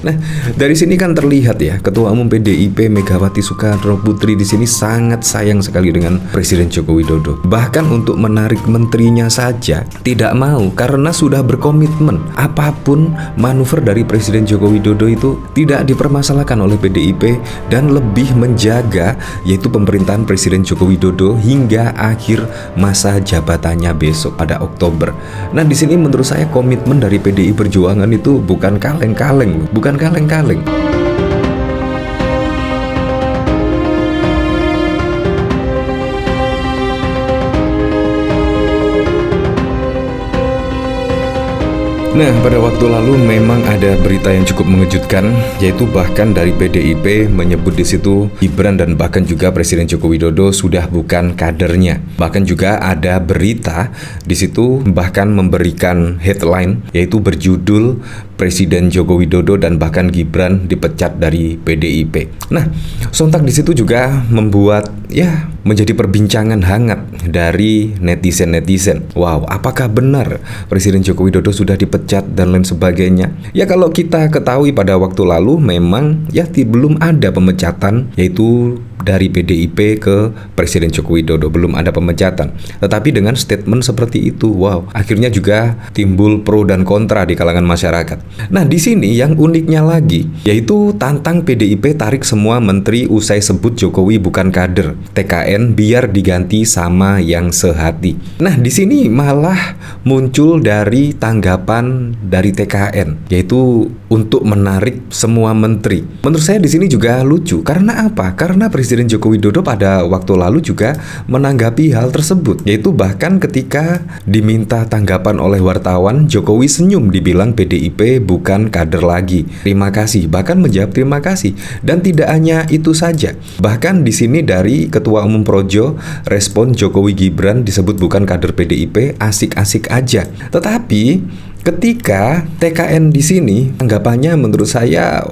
Nah, dari sini kan terlihat ya, Ketua Umum PDIP Megawati Soekarnoputri di sini sangat sayang sekali dengan Presiden Joko Widodo. Bahkan untuk menarik menterinya saja tidak mau karena sudah berkomitmen apapun manuver dari Presiden Joko Widodo itu tidak dipermasalahkan oleh PDIP dan lebih menjaga yaitu pemerintahan Presiden Joko Widodo hingga akhir masa jabatannya besok pada Oktober. Nah, di sini menurut saya komitmen dari PDI Perjuangan itu bukan kaleng-kaleng, bukan kaleng-kaleng. Nah, pada waktu lalu memang ada berita yang cukup mengejutkan, yaitu bahkan dari PDIP menyebut di situ Gibran dan bahkan juga Presiden Joko Widodo sudah bukan kadernya. Bahkan juga ada berita di situ bahkan memberikan headline yaitu berjudul Presiden Joko Widodo dan bahkan Gibran dipecat dari PDIP. Nah, sontak di situ juga membuat menjadi perbincangan hangat dari netizen-netizen. Wow, apakah benar Presiden Joko Widodo sudah dipecat dan lain sebagainya? Ya, kalau kita ketahui pada waktu lalu memang belum ada pemecatan yaitu dari PDIP ke Presiden Joko Widodo, belum ada pemecatan. Tetapi dengan statement seperti itu, wow, akhirnya juga timbul pro dan kontra di kalangan masyarakat. Nah, di sini yang uniknya lagi yaitu tantang PDIP tarik semua menteri usai sebut Jokowi bukan kader TKN biar diganti sama yang sehati. Nah, di sini malah muncul dari tanggapan dari TKN yaitu untuk menarik semua menteri. Menurut saya di sini juga lucu. Karena apa? Karena Presiden Joko Widodo pada waktu lalu juga menanggapi hal tersebut, yaitu bahkan ketika diminta tanggapan oleh wartawan, Jokowi senyum dibilang PDIP bukan kader lagi. Terima kasih, bahkan menjawab terima kasih. Dan tidak hanya itu saja. Bahkan di sini dari Ketua Umum Projo respon Jokowi Gibran disebut bukan kader PDIP, asik-asik aja. Tetapi ketika TKN di sini anggapannya menurut saya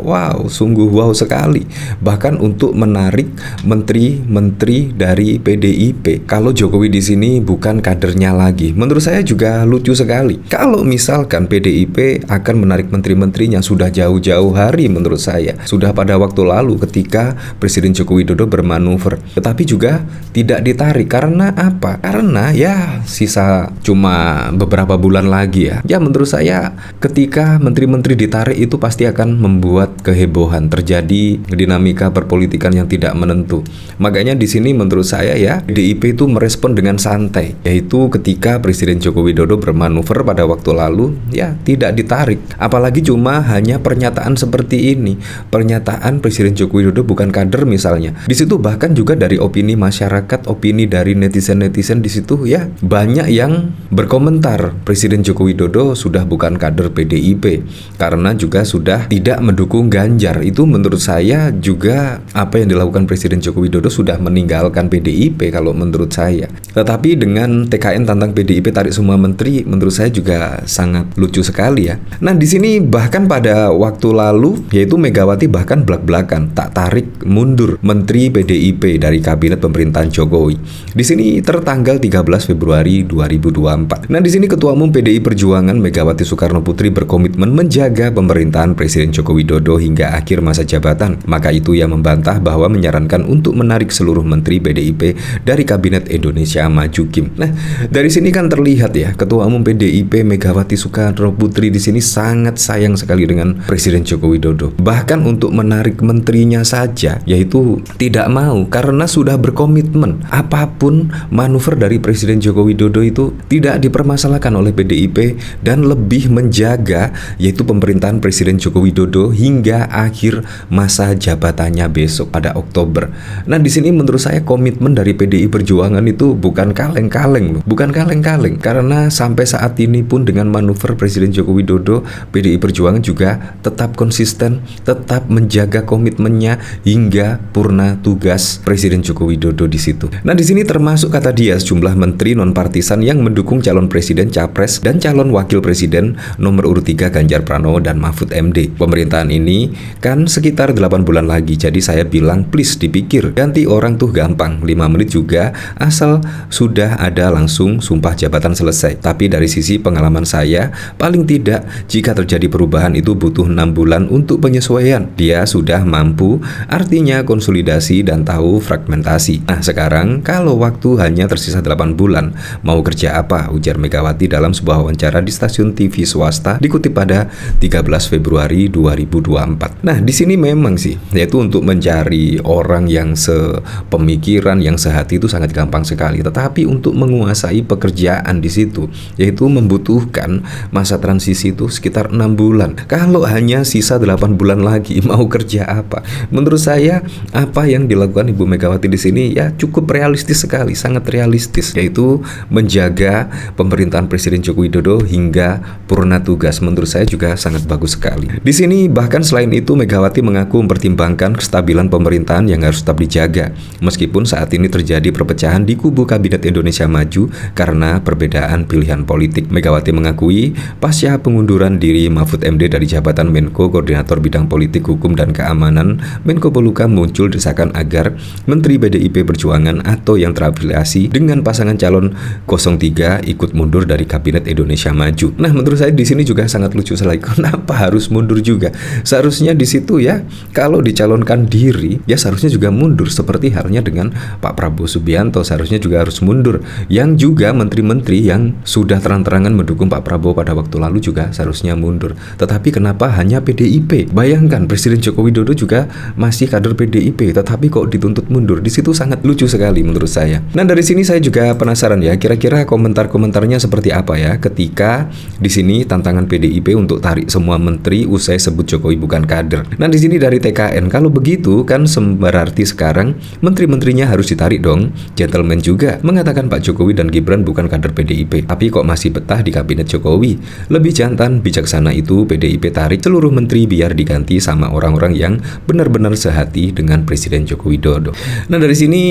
sungguh wow sekali. Bahkan untuk menarik menteri-menteri dari PDIP. Kalau Jokowi di sini bukan kadernya lagi. Menurut saya juga lucu sekali. Kalau misalkan PDIP akan menarik menteri-menterinya sudah jauh-jauh hari menurut saya. Sudah pada waktu lalu ketika Presiden Joko Widodo bermanuver. Tetapi juga tidak ditarik karena apa? Karena sisa cuma beberapa bulan lagi ya. Menurut saya ketika menteri-menteri ditarik itu pasti akan membuat kehebohan, terjadi dinamika perpolitikan yang tidak menentu. Makanya di sini menurut saya PDIP itu merespon dengan santai, yaitu ketika Presiden Joko Widodo bermanuver pada waktu lalu tidak ditarik. Apalagi cuma hanya pernyataan seperti ini, pernyataan Presiden Joko Widodo bukan kader misalnya. Di situ bahkan juga dari opini masyarakat, opini dari netizen-netizen di situ banyak yang berkomentar Presiden Joko Widodo sudah bukan kader PDIP karena juga sudah tidak mendukung Ganjar. Itu menurut saya juga apa yang dilakukan Presiden Joko Widodo sudah meninggalkan PDIP kalau menurut saya. Tetapi dengan TKN tantang PDIP tarik semua menteri, menurut saya juga sangat lucu sekali ya. Nah, di sini bahkan pada waktu lalu yaitu Megawati bahkan belak-belakan tak tarik mundur menteri PDIP dari kabinet pemerintahan Jokowi. Di sini tertanggal 13 Februari 2024. Nah, di sini Ketua Umum PDI Perjuangan Megawati Soekarnoputri berkomitmen menjaga pemerintahan Presiden Joko Widodo hingga akhir masa jabatan. Maka itu ia membantah bahwa menyarankan untuk menarik seluruh menteri PDIP dari Kabinet Indonesia Maju Kim. Nah, dari sini kan terlihat ya, Ketua Umum PDIP Megawati Soekarnoputri di sini sangat sayang sekali dengan Presiden Joko Widodo. Bahkan untuk menarik menterinya saja, yaitu tidak mau karena sudah berkomitmen apapun manuver dari Presiden Joko Widodo itu tidak dipermasalahkan oleh PDIP dan lebih menjaga yaitu pemerintahan Presiden Joko Widodo hingga akhir masa jabatannya besok pada Oktober. Nah, di sini menurut saya komitmen dari PDI Perjuangan itu bukan kaleng-kaleng, bukan kaleng-kaleng. Karena sampai saat ini pun dengan manuver Presiden Joko Widodo, PDI Perjuangan juga tetap konsisten, tetap menjaga komitmennya hingga purna tugas Presiden Joko Widodo di situ. Nah, di sini termasuk kata dia sejumlah menteri non-partisan yang mendukung calon presiden, capres, dan calon wakil presiden presiden nomor urut 3 Ganjar Pranowo dan Mahfud MD. Pemerintahan ini kan sekitar 8 bulan lagi, jadi saya bilang please dipikir, ganti orang tuh gampang, 5 menit juga asal sudah ada langsung sumpah jabatan selesai. Tapi dari sisi pengalaman saya, paling tidak jika terjadi perubahan itu butuh 6 bulan untuk penyesuaian. Dia sudah mampu, artinya konsolidasi dan tahu fragmentasi. Nah sekarang kalau waktu hanya tersisa 8 bulan, mau kerja apa? Ujar Megawati dalam sebuah wawancara di stasiun TV swasta dikutip pada 13 Februari 2024. Nah di sini memang sih, yaitu untuk mencari orang yang sepemikiran, yang sehati itu sangat gampang sekali. Tetapi untuk menguasai pekerjaan di situ, yaitu membutuhkan masa transisi itu sekitar 6 bulan. Kalau hanya sisa 8 bulan lagi, mau kerja apa? Menurut saya apa yang dilakukan Ibu Megawati di sini ya cukup realistis sekali, sangat realistis, yaitu menjaga pemerintahan Presiden Joko Widodo hingga purna tugas. Menurut saya juga sangat bagus sekali. Di sini bahkan selain itu Megawati mengaku mempertimbangkan kestabilan pemerintahan yang harus tetap dijaga meskipun saat ini terjadi perpecahan di kubu Kabinet Indonesia Maju karena perbedaan pilihan politik. Megawati mengakui pasca pengunduran diri Mahfud MD dari jabatan Menko Koordinator Bidang Politik, Hukum dan Keamanan Menko Polhukam muncul desakan agar Menteri PDIP Perjuangan atau yang terafiliasi dengan pasangan calon 03 ikut mundur dari Kabinet Indonesia Maju. Nah, menurut saya di sini juga sangat lucu sekali. Kenapa harus mundur juga? Seharusnya di situ ya, kalau dicalonkan diri, ya seharusnya juga mundur seperti halnya dengan Pak Prabowo Subianto, seharusnya juga harus mundur. Yang juga menteri-menteri yang sudah terang-terangan mendukung Pak Prabowo pada waktu lalu juga seharusnya mundur. Tetapi kenapa hanya PDIP? Bayangkan Presiden Joko Widodo juga masih kader PDIP, tetapi kok dituntut mundur? Di situ sangat lucu sekali menurut saya. Nah, dari sini saya juga penasaran ya, kira-kira komentar-komentarnya seperti apa ya ketika di sini tantangan PDIP untuk tarik semua menteri usai sebut Jokowi bukan kader. Nah, di sini dari TKN, kalau begitu kan berarti sekarang menteri-menterinya harus ditarik dong. Gentleman juga mengatakan Pak Jokowi dan Gibran bukan kader PDIP, tapi kok masih betah di kabinet Jokowi. Lebih jantan, bijaksana itu PDIP tarik seluruh menteri biar diganti sama orang-orang yang benar-benar sehati dengan Presiden Joko Widodo. Nah, dari sini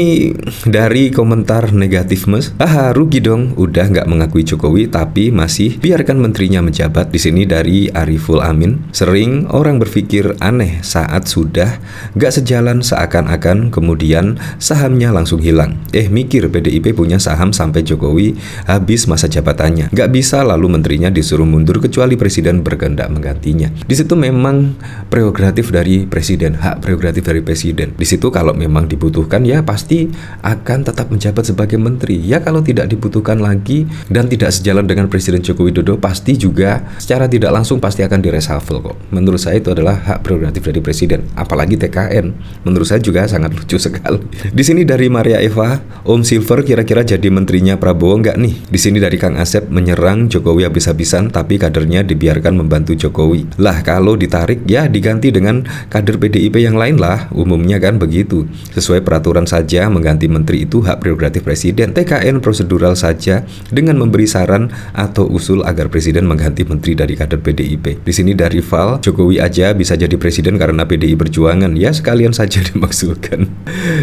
dari komentar negatif mas, rugi dong, udah nggak mengakui Jokowi tapi masih biarkan menterinya menjabat. Di sini dari Ariful Amin, sering orang berpikir aneh saat sudah nggak sejalan seakan-akan kemudian sahamnya langsung hilang. Mikir PDIP punya saham sampai Jokowi habis masa jabatannya. Nggak bisa lalu menterinya disuruh mundur kecuali presiden berkehendak menggantinya. Di situ memang prerogatif dari presiden, hak prerogatif dari presiden. Di situ kalau memang dibutuhkan ya pasti akan tetap menjabat sebagai menteri. Ya kalau tidak dibutuhkan lagi dan tidak sejalan dengan Presiden Joko Widodo, pasti juga secara tidak langsung pasti akan direshuffle kok. Menurut saya itu adalah hak prerogatif dari presiden. Apalagi TKN, menurut saya juga sangat lucu sekali. Di sini dari Maria Eva, Om Silver kira-kira jadi menterinya Prabowo nggak nih? Di sini dari Kang Asep, menyerang Jokowi habis-habisan tapi kadernya dibiarkan membantu Jokowi. Lah kalau ditarik ya diganti dengan kader PDIP yang lain lah, umumnya kan begitu. Sesuai peraturan saja mengganti menteri itu hak prerogatif presiden. TKN prosedural saja dengan memberi saran atau usul agar presiden mengganti menteri dari kader PDIP. Di sini dari Val, Jokowi aja bisa jadi presiden karena PDI Perjuangan, ya sekalian saja dimaksudkan.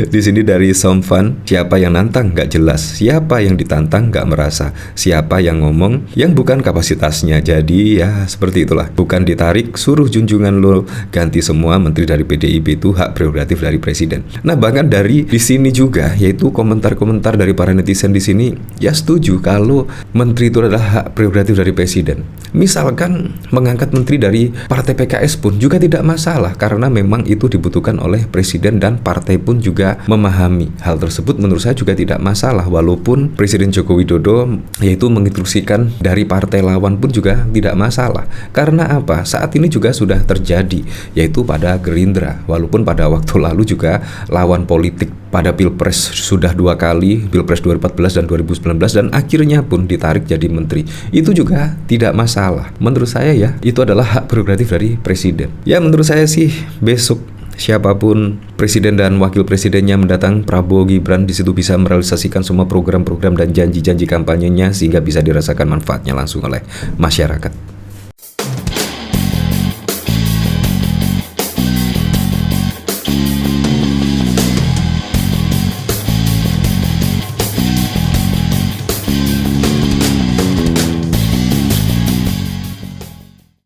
Di sini dari Somfan, siapa yang nantang nggak jelas, siapa yang ditantang nggak merasa, siapa yang ngomong yang bukan kapasitasnya. Jadi ya seperti itulah, bukan ditarik suruh junjungan lo ganti semua menteri dari PDIP, itu hak prerogatif dari presiden. Nah bahkan dari di sini juga, yaitu komentar-komentar dari para netizen di sini ya setuju kalau menteri itu adalah hak prerogatif dari presiden. Misalkan mengangkat menteri dari partai PKS pun juga tidak masalah karena memang itu dibutuhkan oleh presiden dan partai pun juga memahami hal tersebut. Menurut saya juga tidak masalah walaupun Presiden Joko Widodo yaitu menginstruksikan dari partai lawan pun juga tidak masalah. Karena apa? Saat ini juga sudah terjadi yaitu pada Gerindra, walaupun pada waktu lalu juga lawan politik pada Pilpres sudah 2 kali, Pilpres 2014 dan 2019, dan akhirnya pun ditarik jadi menteri. Itu juga tidak masalah. Menurut saya ya, itu adalah hak prerogatif dari presiden. Ya menurut saya sih besok siapapun presiden dan wakil presidennya mendatang, Prabowo Gibran di situ bisa merealisasikan semua program-program dan janji-janji kampanyenya sehingga bisa dirasakan manfaatnya langsung oleh masyarakat.